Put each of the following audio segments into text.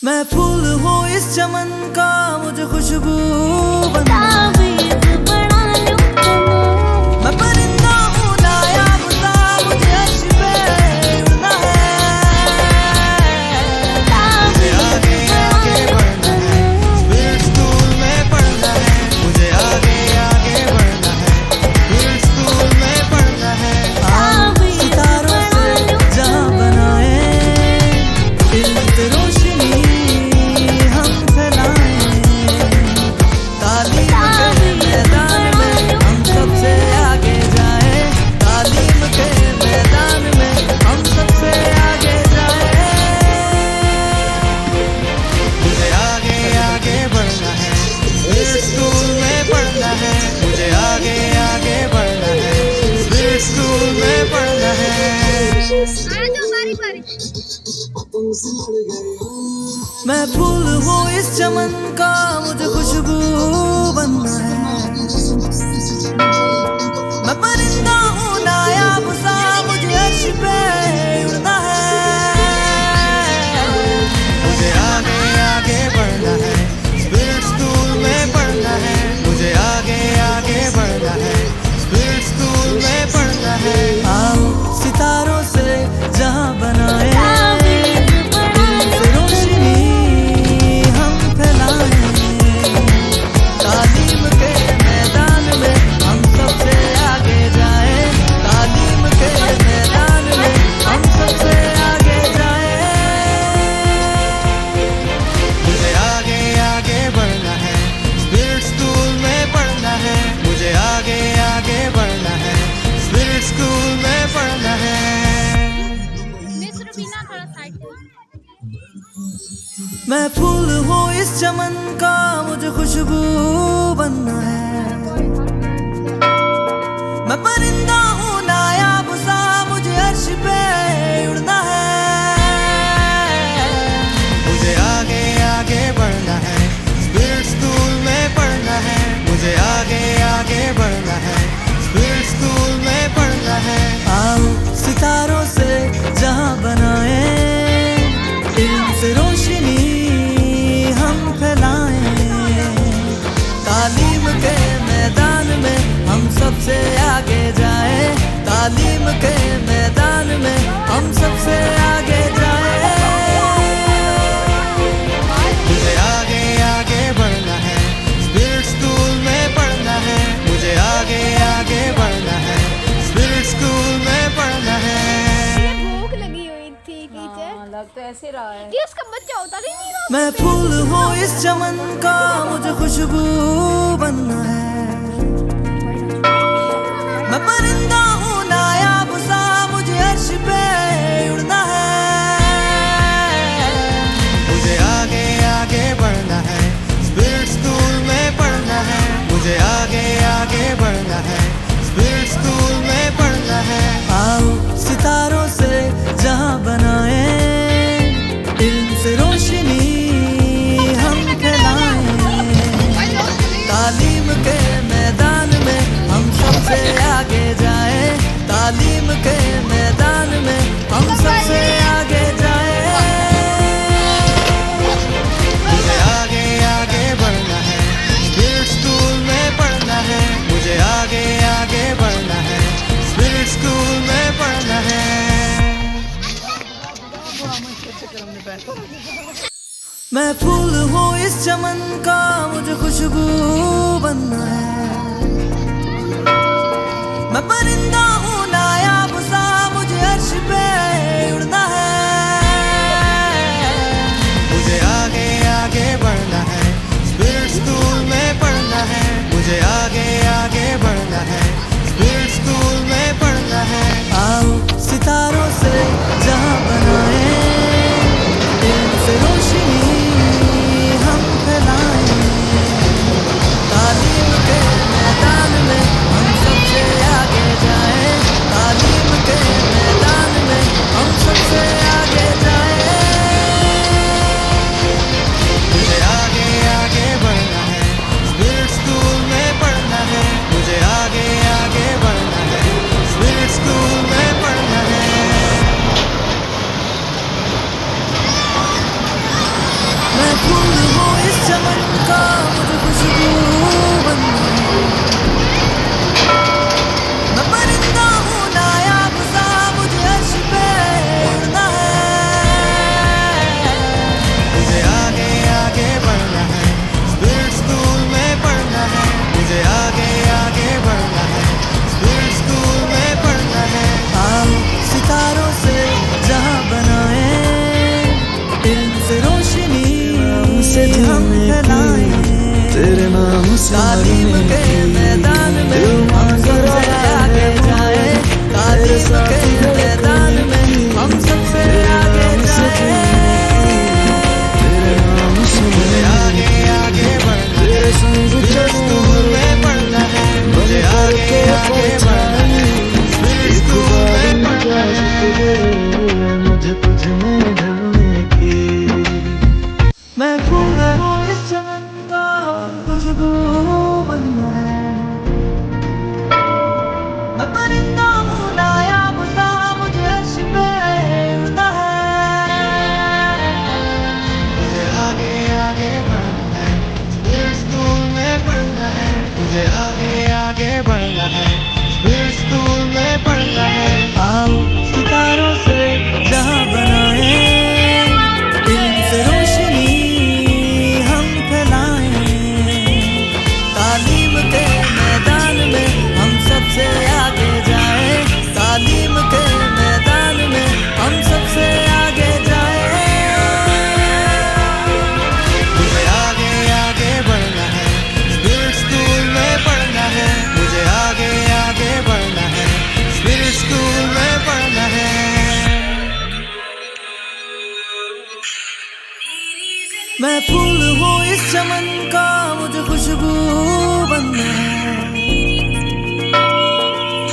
मैं फूल हूँ इस चमन का, मुझे खुशबू बनना है। मैं परिंदा हूँ नायाब सा, मुझे अर्श पे उड़ना है। मुझे आगे आगे बढ़ना है, फिर स्कूल में पढ़ना है। मुझे आगे आगे बढ़ना है, फिर स्कूल में पढ़ना है। सितारों से जहाँ बनाए इल्म से रोशनी हम फैलाएं। तालीम के मैदान में हम सबसे आगे जाएं। तालीम के मैदान में हम सबसे आगे जाएं। मुझे आगे आगे बढ़ना है, फिर स्कूल में पढ़ना है। मुझे आगे आगे बढ़ना है, फिर स्कूल में पढ़ना है। मैं फूल हूँ इस चमन का, मुझे खुशबू बनना है। मैं परिंदा हूँ नायाब सा, मुझे अर्श पे उड़ना है। मुझे आगे आगे बढ़ना है, फिर स्कूल में पढ़ना है। मुझे आगे आगे बढ़ना है, फिर स्कूल में पढ़ना है। आओ सितारों से जहाँ बनाए मैं फूल हूँ इस चमन का, मुझे खुशबू बनना है। मैं परिंदा हूँ नायाब सा, मुझे अर्श पे उड़ना है। मुझे आगे आगे बढ़ना है, फिर स्कूल में पढ़ना है। मुझे आगे आगे बढ़ना है, फिर स्कूल में पढ़ना है। आओ सितारों से जहाँ बनाए इल्म से रोशनी हम फैलाएं। तालीम के मैदान में हम सबसे आगे जाएं। तालीम के मैदान में हम सबसे आगे जाएं। मुझे आगे आगे बढ़ना है, फिर स्कूल में पढ़ना है। मुझे आगे आगे बढ़ना है, फिर स्कूल में पढ़ना है। भूख लगी हुई थी टीचर, लग तो ऐसे रहा है कि उसका बच्चा होता ही नहीं रहा। मैं फूल हूँ इस चमन का, मुझे खुशबू बनना है। मैं परिंदा हूँ नायाब सा, मुझे अर्श पे उड़ना है। मुझे आगे आगे बढ़ना है, फिर स्कूल में पढ़ना है। मुझे आगे आगे बढ़ना है, फिर स्कूल में पढ़ना है। आओ सितारों से जहाँ बनाए इल्म से रोशनी हम फैलाएं। तालीम के मैदान में हम सबसे आगे जाएं। तालीम के मैदान में हम सबसे आगे जाएं। मुझे आगे आगे बढ़ना है, फिर स्कूल में पढ़ना है। मुझे आगे आगे बढ़ना है, फिर स्कूल में पढ़ना है। मैं फूल हूँ इस चमन का, मुझे खुशबू बनना है। मैं परिंदा हूँ नायाब सा, मुझे अर्श पे उड़ना है। मुझे आगे आगे बढ़ना है, फिर स्कूल में पढ़ना है। मुझे आगे आगे बढ़ना है, फिर स्कूल में पढ़ना है। आओ सितारों से जहाँ बनाए इल्म से रोशनी हम फैलाएं। तालीम के मैदान में हम सबसे आगे जाएं। तालीम के मैदान में हम सबसे आगे जाए, तालीम के मैदान में हम सबसे आगे जाए। मुझे आगे आगे बढ़ना है, स्कूल में पढ़ना है, मुझे आगे आगे बढ़ना है, स्कूल में पढ़ना है। मुझे तुझ में ढलने की मैं फूल हूँ इस चमन का, खुशबू बनना है। मैं परिंदा हूँ नायाब सा, मुझे अर्श पे उड़ना है। मुझे आगे आगे बढ़ना है, फिर स्कूल में पढ़ना है, मुझे आगे आगे बढ़ना है, फिर स्कूल में पढ़ना है। आओ सितारों से जहां बनाए, इल्म से रोशनी हम फैलाएं, तालीम के मैदान में हम सबसे आगे जाए, तालीम के मैदान में हम सबसे आगे जाए। मुझे आगे आगे बढ़ना है, फिर स्कूल में पढ़ना है, मुझे आगे आगे बढ़ना है, फिर स्कूल में पढ़ना है। मैं फूल हूँ इस चमन का, मुझे खुशबू बनना है।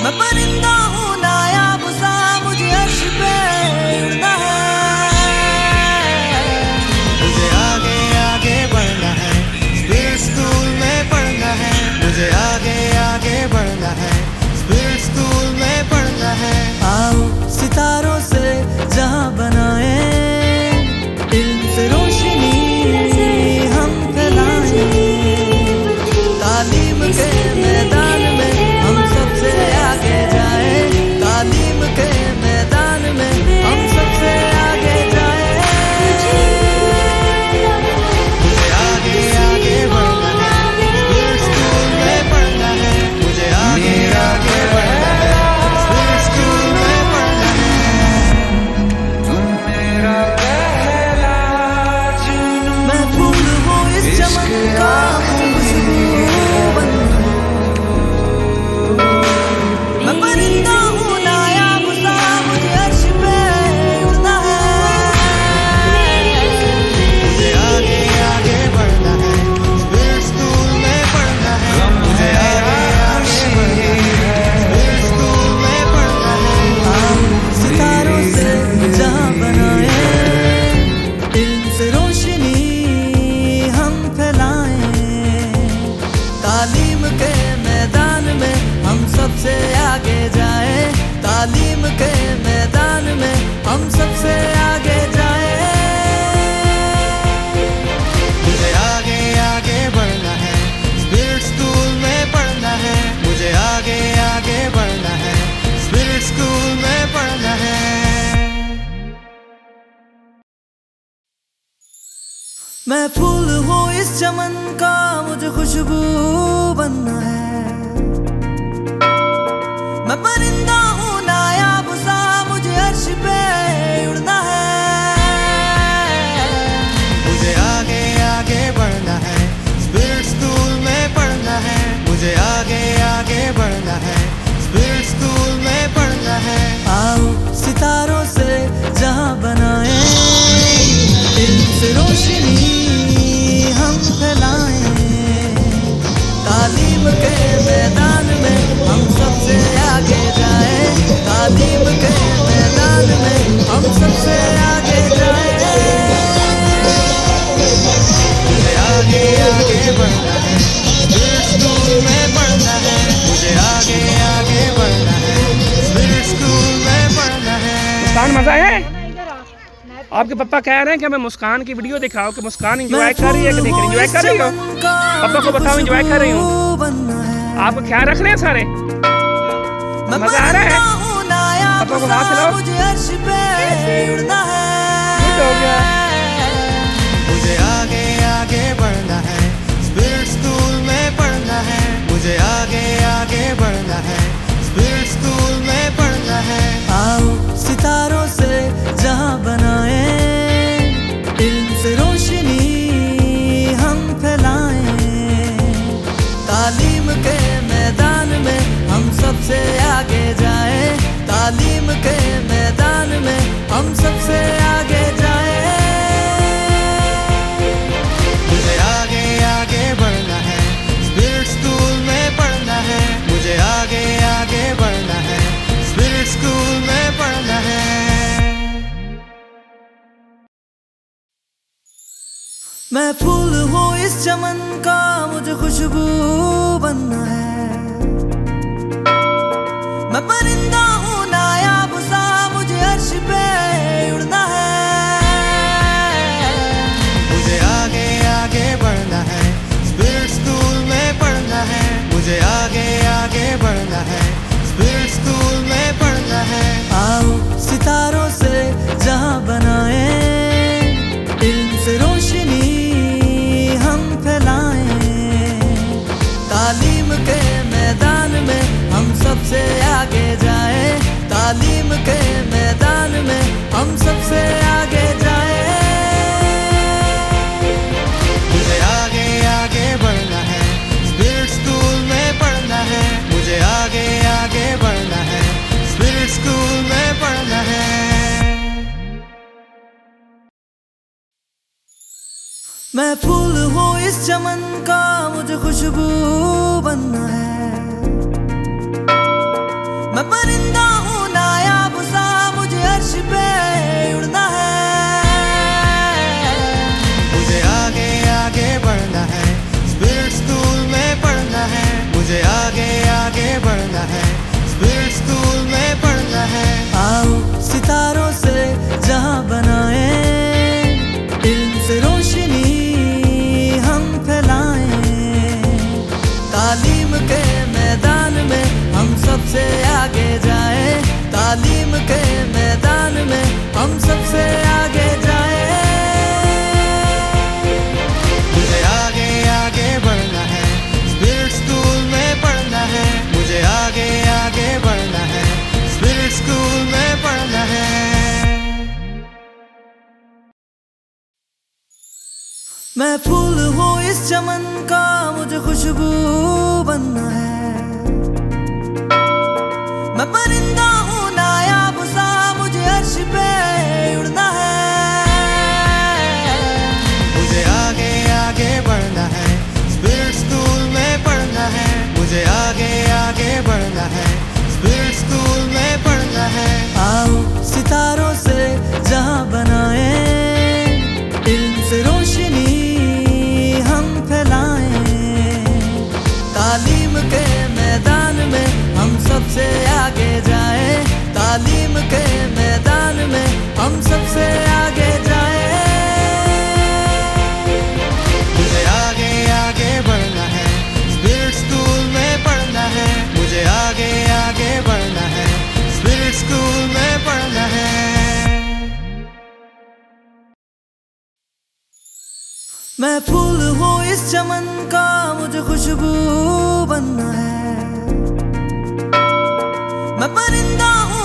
मैं परिंदा हूँ नायाब सा, मुझे अर्श पे उड़ना है। मुझे आगे आगे बढ़ना है, फिर स्कूल में पढ़ना है, मुझे आगे आगे बढ़ना है, फिर स्कूल में पढ़ना है। आओ सितारों से जहां बनाए, इल्म से रोशनी हम फैलाएं, तालीम के मैदान में हम सबसे आगे जाए, तालीम के मैदान में हम सबसे आगे जाए। मुझे आगे आगे बढ़ना है, फिर स्कूल में पढ़ना है, मुझे आगे आगे बढ़ना है, फिर स्कूल में पढ़ना है। मैं फूल हूँ इस चमन का, खुशबू बनना है। मैं परिंदा हूँ नायाब सा, मुझे अर्श पे उड़ना है। मुझे आगे आगे बढ़ना है, फिर स्कूल में पढ़ना है, मुझे आगे आगे बढ़ना है, फिर स्कूल में पढ़ना है। सितारों से जहां बनाए, इल्म से रोशनी हम फैलाएं, तालीम के मैदान में हम सबसे आगे जाए, तालीम के मैदान में हम सबसे आगे जाए। मुझे आगे आगे बढ़ना है, फिर स्कूल में पढ़ना है, मुझे आगे आगे बढ़ना है, फिर स्कूल में पढ़ना है। मैं फूल हूँ इस चमन का, मुझे खुशबू बनना है। मैं परिंदा हूँ नायाब सा, मुझे अर्श पे उड़ना है। मुझे आगे आगे बढ़ना है, फिर स्कूल में पढ़ना है, मुझे आगे आगे बढ़ना है, फिर स्कूल में पढ़ना है। आओ सितारों से जहां बनाए, इल्म से रोशनी हम फैलाएं, तालीम के मैदान में हम सबसे आगे जाए, तालीम के मैदान में हम सबसे आगे जाए। मुझे आगे आगे बढ़ना है, फिर स्कूल में पढ़ना है, मुझे आगे आगे बढ़ना है, फिर स्कूल में पढ़ना है। मुस्कान मजा है? आपके पापा कह रहे हैं कि हमें मुस्कान की वीडियो दिखाओ कि मुस्कान एंजॉय कर रही है कि नहीं कर रही। एंजॉय कर रही हो? पापा को बताओ एंजॉय कर रही हूँ। आपको ख्याल रख रहे हैं सारे? मजा आ रहा है? पापा को हाथ हिलाओ। हो गया। मुझे आगे आगे बढ़ना है, फिर स्कूल में पढ़ना है, मुझे आगे आगे बढ़ना है, फिर स्कूल में पढ़ना है। आओ सितारों से जहां बनाए, इल्म से रोशनी हम फैलाएं, मैं फूल हूँ इस चमन का, मुझे खुशबू बनना है। मैं परिंदा हूँ नायाब सा, मुझे अर्श पे उड़ना है। मुझे आगे आगे बढ़ना है, स्पिरिट स्कूल में पढ़ना है। मुझे आगे आगे बढ़ना है, स्पिरिट स्कूल में पढ़ना है। आओ सितारों से जहां बनाए, इल्म से रोशनी हम फैलाएं। तालीम के मैदान में हम सबसे आगे जाएं। तालीम के मैदान में हम सबसे आगे जाएं। मुझे आगे आगे बढ़ना है, स्पिरिट स्कूल में पढ़ना है। मुझे आगे आगे बढ़ना है, स्पिरिट स्कूल में पढ़ना है। मैं फूल हूँ इस चमन का, मुझे खुशबू बनना है। मैं परिंदा हूँ नायाब सा, मुझे अर्श पे उड़ना है। मुझे आगे आगे बढ़ना है, स्पिरिट स्कूल में पढ़ना है। मुझे आगे आगे बढ़ना है, स्पिरिट स्कूल में पढ़ना है। आओ सितारों से जहां बनाए, इल्म से रोशनी हम फैलाएं। तालीम के मैदान में हम सबसे आगे जाएं। तालीम के मैदान में हम सबसे आगे जाएं। मुझे आगे आगे बढ़ना है, स्पिरिट स्कूल में पढ़ना है। मुझे आगे आगे बढ़ना है, स्पिरिट स्कूल में पढ़ना है। मैं फूल हूँ इस चमन का, मुझे खुशबू बनना है। मैं परिंदा हूँ नायाब सा, मुझे अर्श पे उड़ना है। मुझे आगे आगे बढ़ना है, स्पिरिट स्कूल में पढ़ना है। मुझे आगे आगे बढ़ना है, स्पिरिट स्कूल में पढ़ना है। आओ सितारों से जहां बनाए, इल्म से रोशनी हम फैलाएं। तालीम के मैदान में हम सबसे आगे जाएं। तालीम के मैदान में हम सबसे आगे जाएं। मुझे आगे आगे बढ़ना है, स्पिरिट स्कूल में पढ़ना है। मुझे आगे आगे बढ़ना है, स्पिरिट स्कूल में पढ़ना है। मैं फूल हूँ इस चमन का, मुझे खुशबू बनना है। मैं परिंदा हूँ